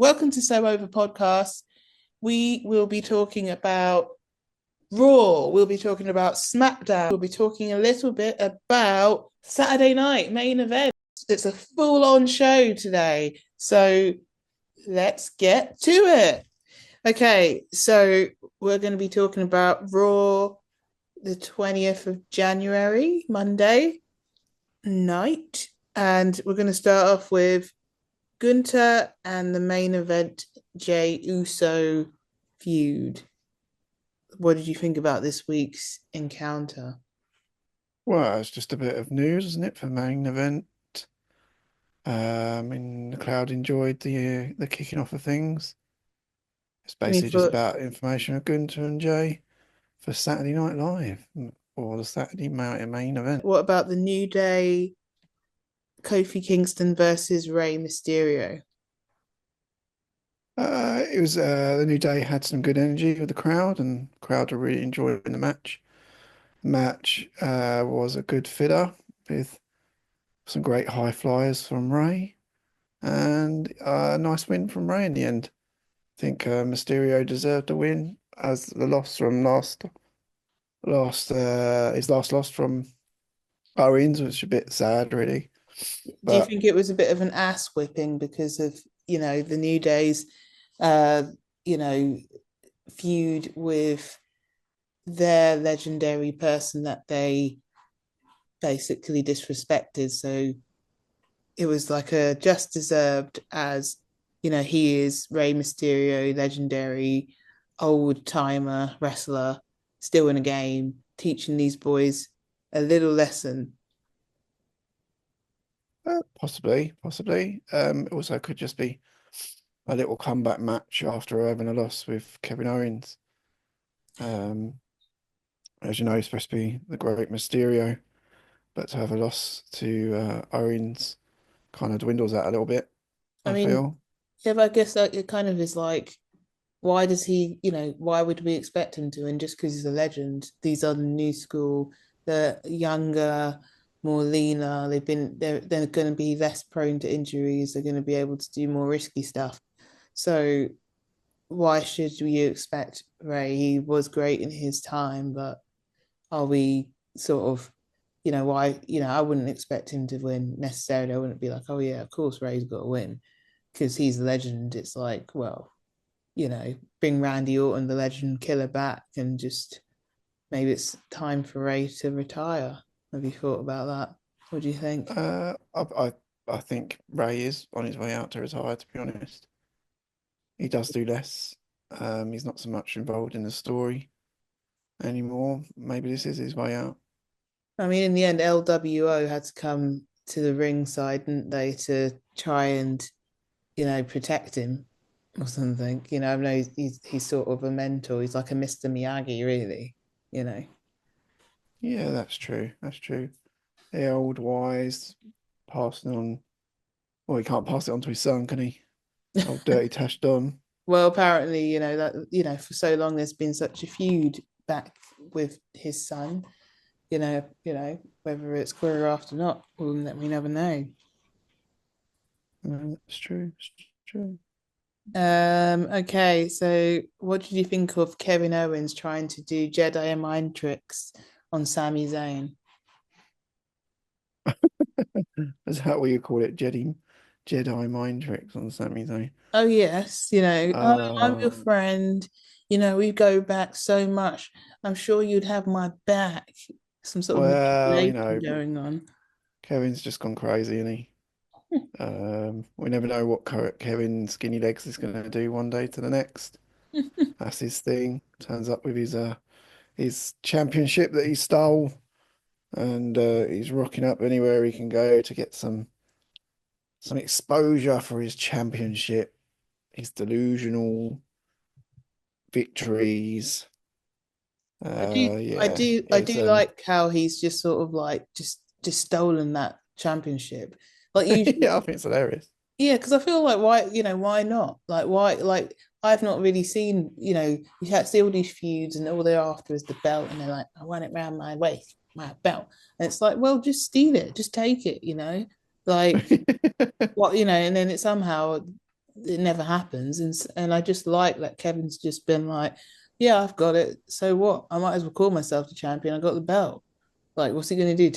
welcome to So Over Podcast. We will be talking about Raw. We'll be talking about SmackDown. We'll be talking a little bit about Saturday night main event. It's a full-on show today. So let's get to it. Okay, so we're going to be talking about Raw the 20th of January, Monday night. And we're going to start off with Gunter and the main event, Jey Uso feud. What did you think about this week's encounter? Well, it's just a bit of news, isn't it, for main event? And the crowd enjoyed the kicking off of things. It's I mean, basically just about information of Gunter and Jay for Saturday Night Live or the Saturday main event. what about the New Day, Kofi Kingston versus Rey Mysterio? It was the New Day had some good energy with the crowd, and the crowd were really enjoying the match. The match was a good fitter with some great high flyers from Rey, and a nice win from Rey in the end. Think Mysterio deserved a win as the loss from his last loss from Owens, which is a bit sad really. Do you But think it was a bit of an ass whipping because of, the New Day's, uh, you know, feud with their legendary person that they basically disrespected? So it was like a just deserved as he is Rey Mysterio, legendary old timer wrestler, still in a game, teaching these boys a little lesson. possibly. It also could just be a little comeback match after having a loss with Kevin Owens. Um, as you know, he's supposed to be the great Mysterio, but to have a loss to Owens kind of dwindles that a little bit, I I mean, feel. yeah, but I guess like it kind of is like, why does he, why would we expect him to? And just because he's a legend, these are the new school, the younger, more leaner. They're going to be less prone to injuries. They're going to be able to do more risky stuff. So why should you expect Ray? He was great in his time, but are we sort of, why, I wouldn't expect him to win necessarily. I wouldn't be like, oh yeah, of course Ray's got to win because he's a legend. It's like, well, bring Randy Orton, the legend killer, back, and just maybe it's time for Ray to retire. Have you thought about that? What do you think? Uh, I, I I think Ray is on his way out to retire, to be honest. He does do less. He's not so much involved in the story anymore. Maybe this is his way out. I mean, in the end, LWO had to come to the ringside, didn't they, to try and protect him or something. I know he's sort of a mentor. He's like a Mr. Miyagi, really. You know. Yeah, that's true. That's true. The old wise passing on. Well, he can't pass it on to his son, can he? Old dirty Tash Don. Well, apparently, that for so long there's been such a feud back with his son. Whether it's choreographed or not, we never know. That's true. It's true. Okay, so what did you think of Kevin Owens trying to do Jedi mind tricks on Sami Zayn? Is that what you call it? Jedi mind tricks on Sami Zayn. Oh yes, oh, I'm your Um, friend. We go back so much. I'm sure you'd have my back. Some sort of well, manipulation going on. Kevin's just gone crazy, isn't he? We never know what Kevin Skinny Legs is going to do one day to the next. That's his thing. Turns up with his championship that he stole, and he's rocking up anywhere he can go to get some exposure for his championship, his delusional victories. I do, I Yeah, do, I it's do like how he's just sort of like just stolen that championship. Like usually, yeah, I think it's hilarious. yeah, because I feel like why not? Like why, like I've not really seen, you have see all these feuds and all they're after is the belt, and they're like, I want it round my waist, my belt, and it's like, well, just steal it, just take it, like what, and then it somehow. it never happens. And I just like that Kevin's just been like, yeah, I've got it. So what? I might as well call myself the champion. I got the belt. Like, what's he going to do?